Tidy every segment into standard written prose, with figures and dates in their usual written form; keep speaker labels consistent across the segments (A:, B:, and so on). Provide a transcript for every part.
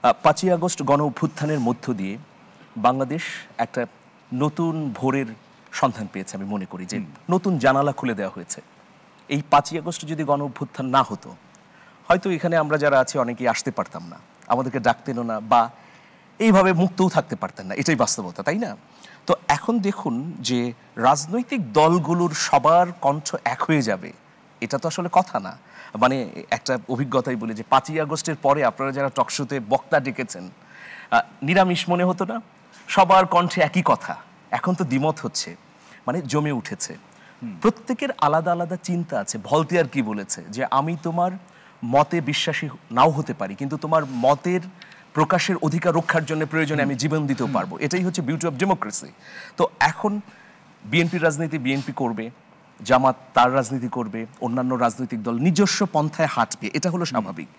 A: 5ই August গণ অভ্যুত্থানের মধ্য দিয়ে বাংলাদেশ একটা নতুন ভোরের সন্ধান পেয়েছে। আমি মনে করি যে নতুন জানালা খুলে দেওয়া হয়েছে। এই 5ই আগস্ট যদি গণ অভ্যুত্থান না হতো, হয়তো এখানে আমরা যারা আছি অনেকেই আসতে পারতাম না, আমাদেরকে ডাকতেনও না, বা এইভাবে মুক্তও থাকতে পারতেন না। এটাই বাস্তবতা, তাই না? তো এখন দেখুন যে রাজনৈতিক দলগুলোর সবার কণ্ঠ এক হয়ে যাবে, এটা তো আসলে কথা না। মানে একটা অভিজ্ঞতাই বলি যে 5ই আগস্টের পরে আপনারা যারা টকশোতে বক্তা ডেকেছেন, নিরামিষ মনে হতো না? সবার কণ্ঠে একই কথা। এখন তো দ্বিমত হচ্ছে, মানে জমে উঠেছে। প্রত্যেকের আলাদা আলাদা চিন্তা আছে। ভলতেয়ার কি বলেছে যে আমি তোমার মতে বিশ্বাসী নাও হতে পারি, কিন্তু তোমার মতের প্রকাশের অধিকার রক্ষার জন্য প্রয়োজনে আমি জীবন দিতেও পারবো। এটাই হচ্ছে বিউটি অফ ডেমোক্রেসি। তো এখন বিএনপির রাজনীতি বিএনপি করবে, জামাত তার রাজনীতি করবে, অন্যান্য রাজনৈতিক দল নিজস্ব পন্থায় হাঁটবে, এটা হলো স্বাভাবিক।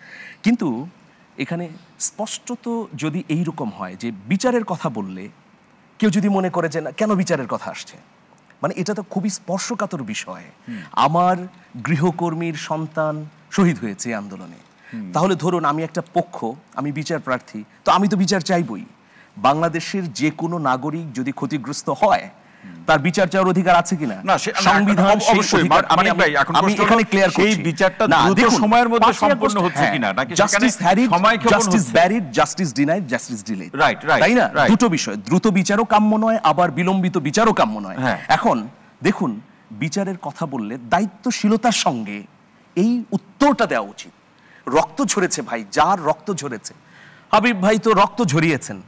A: কিন্তু এখানে স্পষ্টত যদি এইরকম হয় যে বিচারের কথা বললে কেউ যদি মনে করে যে না, কেন বিচারের কথা আসছে, মানে এটা তো খুবই স্পর্শকাতর বিষয়। আমার গৃহকর্মীর সন্তান শহীদ হয়েছে এই আন্দোলনে, তাহলে ধরুন আমি একটা পক্ষ, আমি বিচার প্রার্থী, তো আমি তো বিচার চাইবই। বাংলাদেশের যে কোনো নাগরিক যদি ক্ষতিগ্রস্ত হয় তার বিচার চাওয়ার অধিকার আছে কিনা সংবিধান অবশ্যই। আমি এখানে ক্লিয়ার করছি, সেই বিচারটা দ্রুত সময়ের মধ্যে সম্পন্ন হচ্ছে কিনা, নাকি justice hurried, justice buried, justice denied, justice delayed, right, তাই না? দুটো বিষয়, দ্রুত বিচারও কাম্য নয়, আবার বিলম্বিত বিচারও কাম্য নয়। এখন দেখুন, বিচারের কথা বললে দায়িত্বশীলতার সঙ্গে এই উত্তরটা দেওয়া উচিত। রক্ত ঝরেছে ভাই, যার রক্ত ঝরেছে, হাবিব ভাই তো রক্ত ঝরিয়েছেন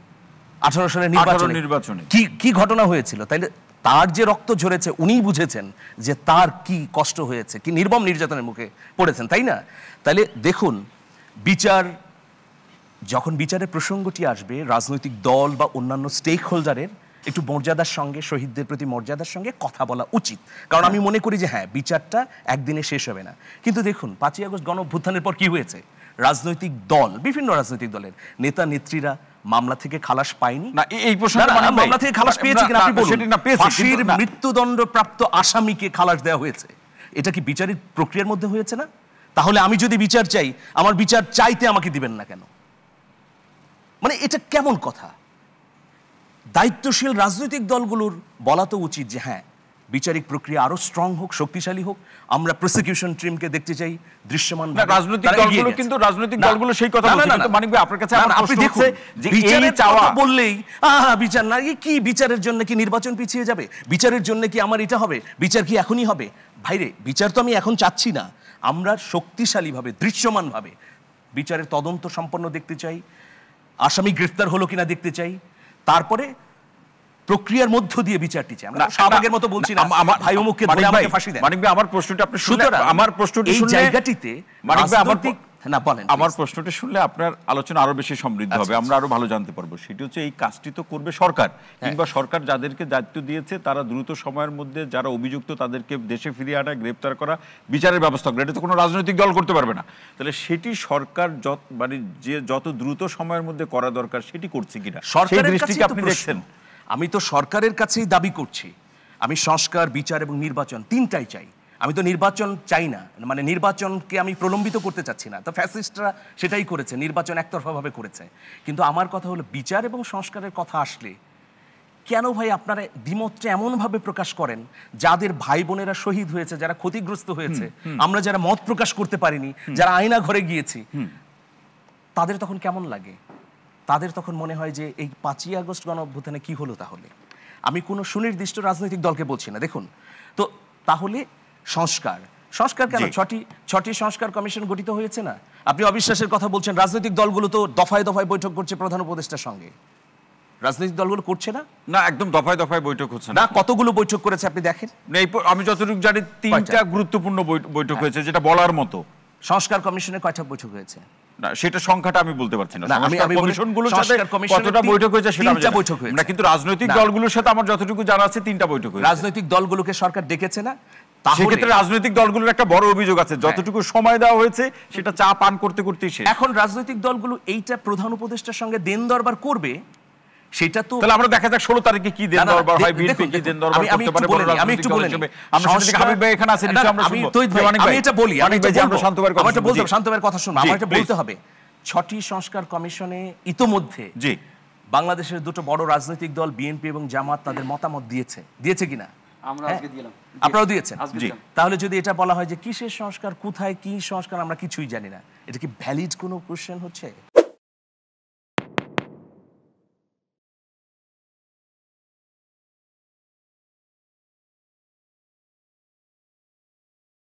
A: 18 সালের নির্বাচনে। কি ঘটনা হয়েছিল? তাইলে তার যে রক্ত ঝরেছে উনিই বুঝেছেন যে তার কি কষ্ট হয়েছে, কি নির্মম নির্যাতনের মুখে পড়েছেন, তাই না? তাইলে দেখুন, বিচার যখন বিচারের প্রসঙ্গটি আসবে, রাজনৈতিক দল বা অন্যান্য স্টেক হোল্ডারের একটু মর্যাদার সঙ্গে, শহীদদের প্রতি মর্যাদার সঙ্গে কথা বলা উচিত। কারণ আমি মনে করি যে হ্যাঁ, বিচারটা একদিনে শেষ হবে না। কিন্তু দেখুন 5ই আগস্ট গণ অভ্যুত্থানের পর কি হয়েছে? রাজনৈতিক দল, বিভিন্ন রাজনৈতিক দলের নেতা নেত্রীরা মামলা থেকে খালাস পায়নি। না, এই প্রশ্নটা মামলা থেকে খালাস পেয়েছে কিনা আপনি বলুন। ফাঁসির মৃত্যুদণ্ড প্রাপ্ত আসামিকে খালাস দেওয়া হয়েছে, এটা কি বিচারিক প্রক্রিয়ার মধ্যে হয়েছে না? তাহলে আমি যদি বিচার চাই, আমার বিচার চাইতে আমাকে দিবেন না কেন? মানে এটা কেমন কথা? দায়িত্বশীল রাজনৈতিক দলগুলোর বলা তো উচিত যে হ্যাঁ, বিচারিক প্রক্রিয়া আরো স্ট্রং হোক, শক্তিশালী হোক। আমরা প্রসিকিউশন টিমকে দেখতে চাই দৃশ্যমান। রাজনৈতিক দলগুলো, কিন্তু রাজনৈতিক দলগুলো সেই কথা বলছে। কিন্তু মানিক ভাই, আপনার কাছে আমার প্রশ্ন হচ্ছে যে এই চাওয়া বললেই বিচার না, কি বিচারের জন্য কি নির্বাচন পিছিয়ে যাবে? বিচারের জন্য কি আমার এটা হবে? বিচার কি এখনই হবে? ভাইরে, বিচার তো আমি এখন চাচ্ছি না। আমরা শক্তিশালীভাবে, দৃশ্যমানভাবে বিচারের তদন্ত সম্পন্ন দেখতে চাই, আসামি গ্রেফতার হলো কিনা দেখতে চাই, তারপরে প্রক্রিয়ার মধ্য দিয়ে বিচারটি চাই। আমরা শাহবাগের মতো বলছি না ভাই অমুককে ধরে আমাকে ফাঁসি দেন। মানিক ভাই, আমার প্রশ্নটা আপনি শুনলে, আমার প্রশ্নটি শুনলে এই জায়গাটিতে মানিক ভাই আমার প্রশ্নটি শুনলে আপনার আলোচনা আরো বেশি সমৃদ্ধ হবে, আমরা আরো ভালো জানতে পারবো। সেটি হচ্ছে এই কাজটি তো করবে সরকার, কিংবা সরকার যাদেরকে দায়িত্ব দিয়েছে তারা দ্রুত সময়ের মধ্যে যারা অভিযুক্ত তাদেরকে দেশে ফিরিয়ে আনা, গ্রেপ্তার করা, বিচারের ব্যবস্থা করা। এটা তো কোনো রাজনৈতিক দল করতে পারবে না। তাহলে সেটি সরকার মানে যে যত দ্রুত সময়ের মধ্যে করা দরকার সেটি করছে কিনা, সেই দৃষ্টিকে আপনি দেখছেন? আমি তো সরকারের কাছেই দাবি করছি, আমি সংস্কার, বিচার এবং নির্বাচন তিনটাই চাই। আমি তো নির্বাচন চাই না, মানে নির্বাচনকে আমি প্রলম্বিত করতে চাচ্ছি না। তো ফ্যাসিস্টরা সেটাই করেছে, নির্বাচন একতরফাভাবে করেছে। কিন্তু আমার কথা হলো, বিচার এবং সংস্কারের কথা আসলে কেন ভাই আপনারা দ্বিমতটা এমনভাবে প্রকাশ করেন, যাদের ভাই বোনেরা শহীদ হয়েছে, যারা ক্ষতিগ্রস্ত হয়েছে, আমরা যারা মত প্রকাশ করতে পারিনি, যারা আয়না ঘরে গিয়েছি, তাদের তখন কেমন লাগে? তাদের তখন মনে হয় যে এই 5ই আগস্ট গণ অভ্যুত্থানে কি হলো? তাহলে আমি কোনো সুনির্দিষ্ট রাজনৈতিক দলকে বলছি না। দেখুন তো, তাহলে সংস্কার কেন? ছটি সংস্কার কমিশন গঠিত হয়েছে না? আপনি অবিশ্বাসের কথা বলছেন, রাজনৈতিক দলগুলো তো দফায় দফায় বৈঠক করছে প্রধান উপদেষ্টার সঙ্গে। রাজনৈতিক দলগুলো করছে না? না, একদম দফায় দফায় বৈঠক হচ্ছে না। কতগুলো বৈঠক করেছে আপনি দেখেন। আমি যতটুকু জানি 3টা গুরুত্বপূর্ণ বৈঠক হয়েছে, যেটা বলার মতো। সংস্কার কমিশনে কয়টা বৈঠক হয়েছে? না, সেটা সংখ্যাটা আমি বলতে পারছি না। কমিশনগুলোর সাথে কতটা বৈঠক হয়েছে সেটা আমি জানি না, কিন্তু রাজনৈতিক দলগুলোর সাথে আমার যতটুকু জানা আছে 3টা বৈঠক হয়েছে। রাজনৈতিক দলগুলোকে সরকার ডেকেছে না? সেক্ষেত্রে রাজনৈতিক দলগুলোর একটা বড় অভিযোগ আছে, যতটুকু সময় দেওয়া হয়েছে সেটা চা পান করতে করতেই শেষ। এখন রাজনৈতিক দলগুলো এইটা প্রধান উপদেষ্টার সঙ্গে দেন দরবার করবে, সেটা তো তাহলে আমরা দেখা যাক 16 তারিখে কি দেন দরবার হয়, বিএনপি কি দেন দরবার করতে পারে বড় রাজনৈতিক। আমি একটু বলি, আমরা সেদিকে হাবিব ভাই এখানে আছেন, নিশ্চয়ই আমরা শুনবো। আমি এটা বলি, আমি এটা শান্তভাইয়ের কথা শুনবো, আমার এটা বলতে হবে। 6টি সংস্কার কমিশনে ইতোমধ্যে
B: জি
A: বাংলাদেশের দুটো বড় রাজনৈতিক দল বিএনপি এবং জামাত তাদের মতামত দিয়েছে কিনা?
C: আমরা আজকে দিলাম।
A: আপনারাও দিয়েছেন?
C: আজকে
B: জি।
C: দিলাম।
A: তাহলে যদি এটা বলা হয় যে কিসের সংস্কার, কোথায় কি সংস্কার আমরা কিছুই জানি না, এটা কি ভ্যালিড কোনো কোশ্চেন হচ্ছে?